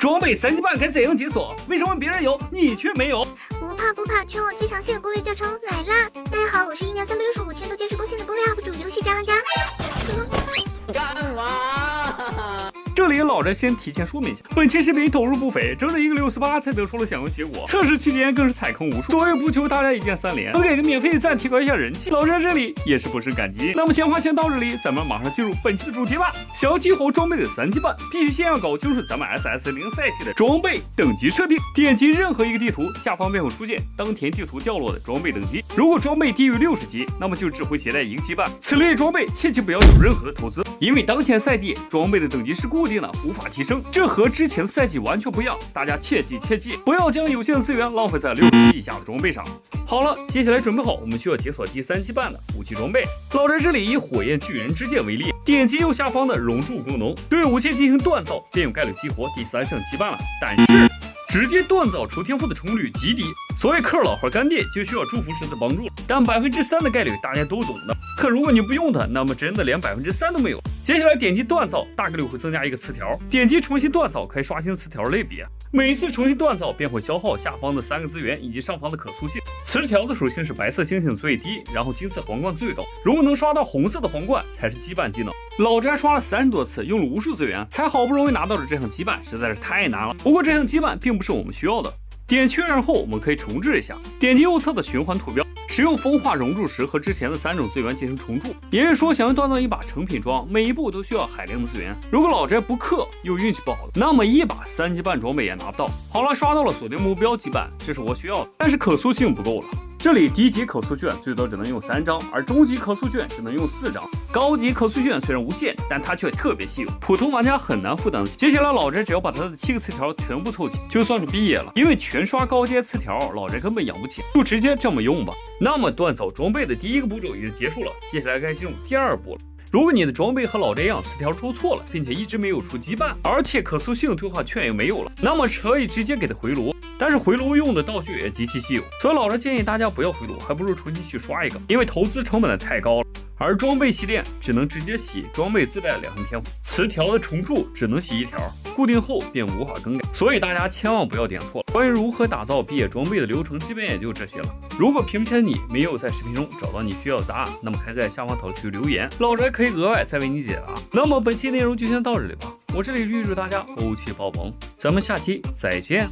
装备3级半该怎样解锁？为什么别人有你却没有？不怕，全网最强性攻略教程来啦！大家好，我是1年365天都坚持更新的攻略 UP 主游戏渣玩家。干嘛？这里老宅先提前说明一下，本期视频投入不菲，整整1个648才得出了想要结果。测试期间更是踩坑无数，所以不求大家一键3连，能给个免费赞提高一下人气，老宅这里也是不胜感激。那么闲话先到这里，咱们马上进入本期的主题吧。想要激活装备的3级半，必须先要搞清楚咱们 SS0 赛季的装备等级设定。点击任何一个地图，下方便会出现当前地图掉落的装备等级。如果装备低于60级，那么就只会携带1个级半。此类装备切记不要有任何的投资，因为当前赛季装备的等级是固定的，无法提升，这和之前的赛季完全不一样。大家切记，不要将有限的资源浪费在60级以下的装备上。好了，接下来准备好，我们需要解锁第3级半的武器装备。老宅这里以火焰巨人之剑为例，点击右下方的熔铸功能，对武器进行锻造，便有概率激活第3项级半了。但是直接锻造出天赋的成功率极低，所以克老和干爹就需要祝福师的帮助了。但3%的概率大家都懂的，可如果你不用它，那么真的连3%都没有。接下来点击锻造，大概率会增加一个词条，点击重新锻造可以刷新词条类别，每一次重新锻造便会消耗下方的3个资源以及上方的可塑性。词条的属性是白色星星最低，然后金色皇冠最高，如果能刷到红色的皇冠才是羁绊技能。老宅刷了30多次，用了无数资源，才好不容易拿到了这项羁绊，实在是太难了。不过这项羁绊并不是我们需要的。点确认后，我们可以重置一下，点击右侧的循环图标，使用风化熔铸石和之前的3种资源进行重铸。也就是说，想要锻造一把成品装，每一步都需要海量的资源。如果老宅不氪又运气不好，那么一把3级半装备也拿不到。好了，刷到了锁定目标羁绊，这是我需要的，但是可塑性不够了。这里低级可塑卷最多只能用3张，而中级可塑卷只能用4张。高级可塑卷虽然无限，但它却特别稀有，普通玩家很难负担得起。接下来老宅只要把他的7个词条全部凑齐，就算是毕业了。因为全刷高阶词条，老宅根本养不起，就直接这么用吧。那么锻造装备的第1个步骤也就结束了，接下来该进入第2步了。如果你的装备和老宅一样，词条出错了，并且一直没有出羁绊，而且可塑性兑换券也没有了，那么可以直接给它回炉。但是回炉用的道具也极其稀有，所以老宅建议大家不要回炉，还不如重新去刷一个，因为投资成本太高了。而装备洗练只能直接洗装备自带的2项天赋，词条的重铸只能洗1条，固定后便无法更改，所以大家千万不要点错了。关于如何打造毕业装备的流程，基本也就这些了。如果屏前的你没有在视频中找到你需要的答案，那么可以在下方讨论区留言，老宅可以额外再为你解答。那么本期内容就先到这里吧，我这里预祝大家欧气爆棚，咱们下期再见。